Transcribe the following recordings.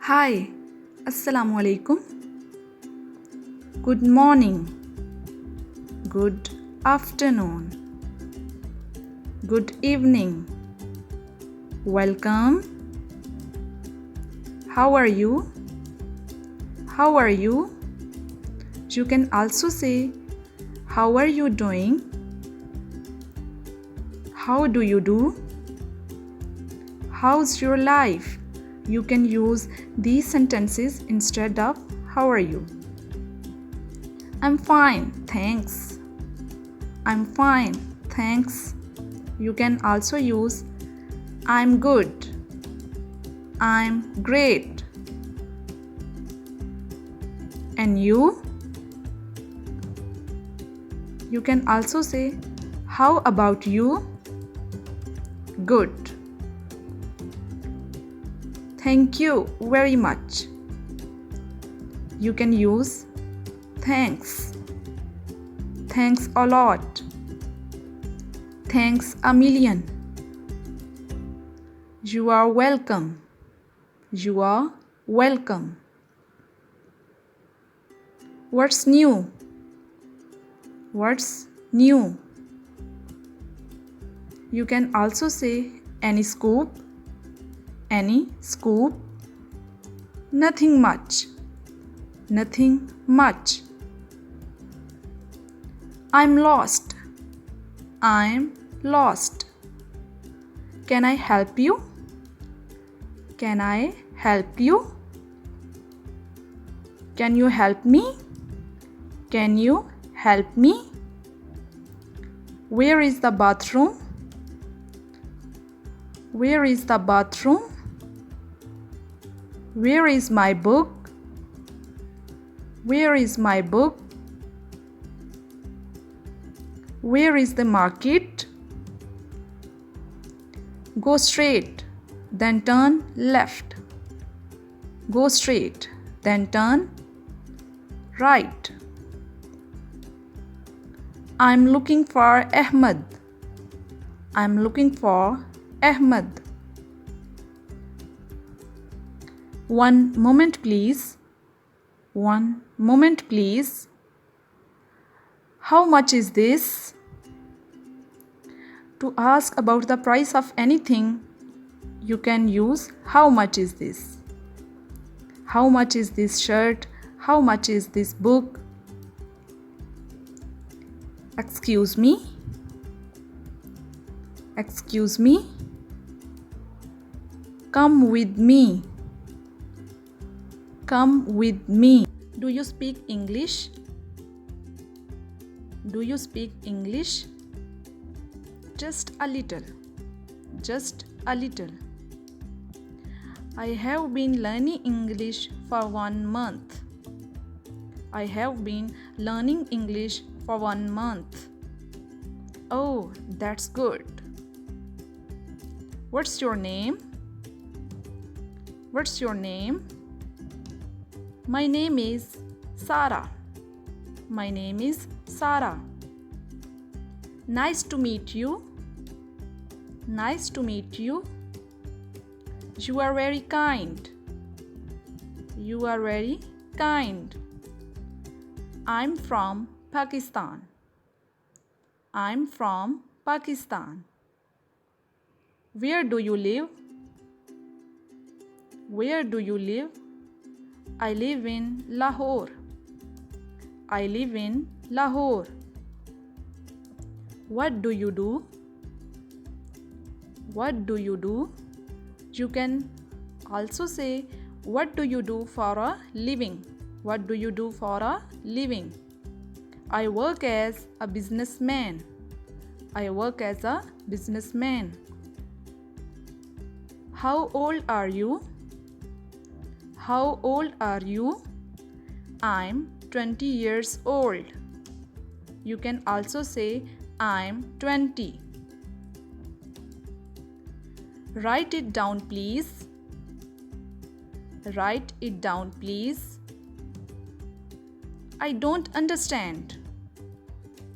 Hi, Assalamu alaikum. Good morning, good afternoon, good evening. Welcome. How are you? How are you? You can also say, how are you doing? How do you do? How's your life? You can use these sentences instead of how are you. I'm fine, thanks. I'm fine, thanks. You can also use I'm good. I'm great. And you? You can also say how about you? Good. Thank you very much. You can use thanks. Thanks a lot. Thanks a million. You are welcome. You are welcome. What's new? What's new? You can also say any scoop. Any scoop. Nothing much. Nothing much. I'm lost. I'm lost. Can I help you? Can I help you? Can you help me? Can you help me? Where is the bathroom? Where is the bathroom? Where is my book? Where is my book? Where is the market? Go straight, then turn left. Go straight, then turn right. I'm looking for Ahmad. I'm looking for Ahmad. One moment, please. One moment, please. How much is this? To ask about the price of anything, you can use how much is this? How much is this shirt? How much is this book? Excuse me? Excuse me? Come with me. Come with me. Do you speak English? Do you speak English? Just a little. Just a little. I have been learning English for 1 month. I have been learning English for 1 month. Oh, that's good. What's your name? What's your name? My name is Sarah. My name is Sarah. Nice to meet you. Nice to meet you. You are very kind. You are very kind. I'm from Pakistan. I'm from Pakistan. Where do you live? Where do you live? I live in Lahore. I live in Lahore. What do you do? What do you do? You can also say, what do you do for a living? What do you do for a living? I work as a businessman. I work as a businessman. How old are you? How old are you? I'm 20 years old. You can also say I'm 20. Write it down, please. Write it down, please. I don't understand.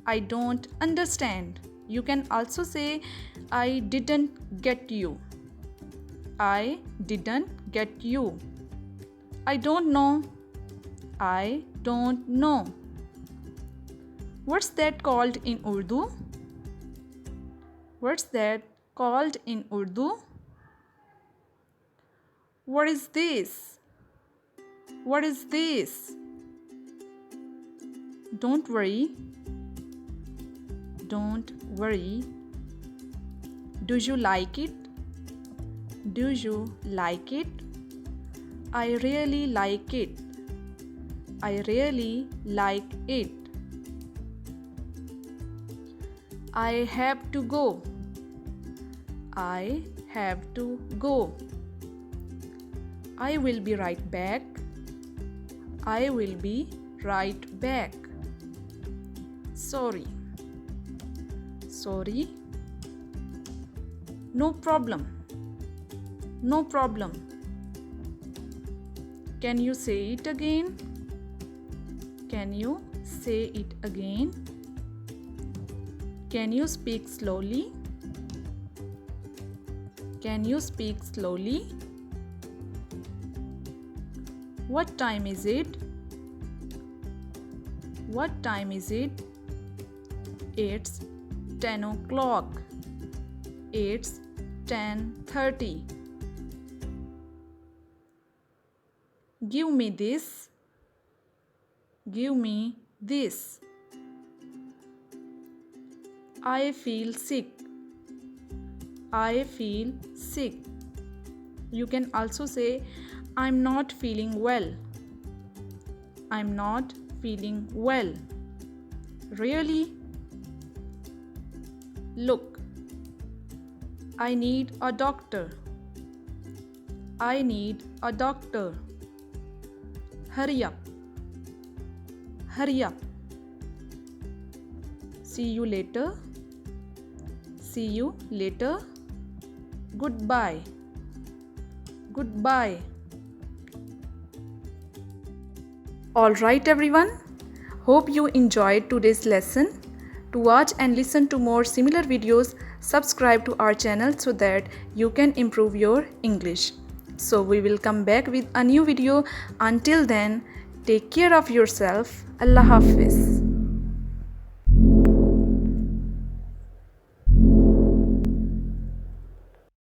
I don't understand. You can also say I didn't get you. I didn't get you. I don't know. I don't know. What's that called in Urdu? What's that called in Urdu? What is this? What is this? Don't worry. Don't worry. Do you like it? Do you like it? I really like it. I really like it. I have to go. I have to go. I will be right back. I will be right back. Sorry. Sorry. No problem. No problem. Can you say it again? Can you say it again? Can you speak slowly? Can you speak slowly? What time is it? What time is it? It's 10 o'clock. It's 10:30. Give me this. Give me this. I feel sick. I feel sick. You can also say, I'm not feeling well. I'm not feeling well. Really? Look, I need a doctor. I need a doctor. Hurry up. Hurry up. See you later. See you later. Goodbye. Goodbye. Alright everyone, hope you enjoyed today's lesson. To watch and listen to more similar videos, subscribe to our channel so that you can improve your English. So we will come back with a new video. Until then, take care of yourself. Allah Hafiz.